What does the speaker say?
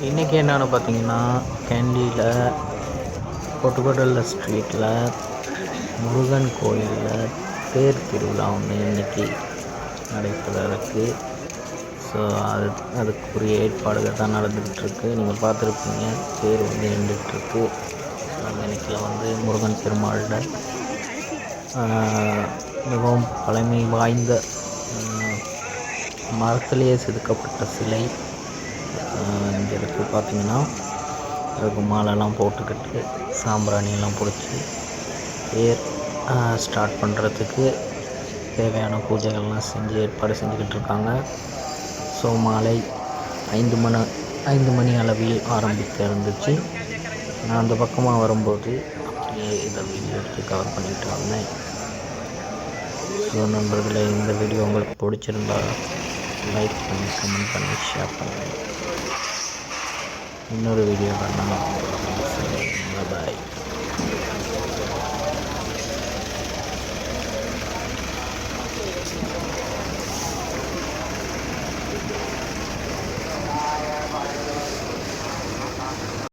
இன்றைக்கி என்னென்னு பார்த்தீங்கன்னா, கேண்டியில் பொட்டுக்கடல்ல ஸ்ட்ரீட்டில் முருகன் கோயிலில் தேர் திருவிழா ஒன்று இன்றைக்கி நடைபெற இருக்குது. ஸோ அதுக்குரிய ஏற்பாடுகள் தான் நடந்துக்கிட்டுருக்கு. நீங்கள் பார்த்துருப்பீங்க, தேர் வந்து நின்றுட்டுருக்கு. இன்றைக்கி வந்து முருகன் பெருமாளோட மிகவும் பழமை வாய்ந்த மரத்திலேயே செதுக்கப்பட்ட சிலை இங்கே இருக்குது. பார்த்திங்கன்னா அதுக்கு மாலைலாம் போட்டுக்கிட்டு சாம்பிராணியெல்லாம் பிடிச்சி தேர் ஸ்டார்ட் பண்ணுறதுக்கு தேவையான பூஜைகள்லாம் செஞ்சு ஏற்பாடு செஞ்சுக்கிட்டு இருக்காங்க. ஸோ மாலை 5 மணி அளவில் ஆரம்பிக்க இருந்துச்சு. நான் அந்த பக்கமாக வரும்போது அப்படியே இதை வீடியோ எடுத்து கவர் பண்ணிகிட்டு வந்தேன். ஸோ நண்பர்களே, இந்த வீடியோ உங்களுக்கு பிடிச்சிருந்தா லைக் பண்ணி, கமெண்ட் பண்ணி, ஷேர் பண்ணுங்கள். இன்னொரு வீடியோ நான்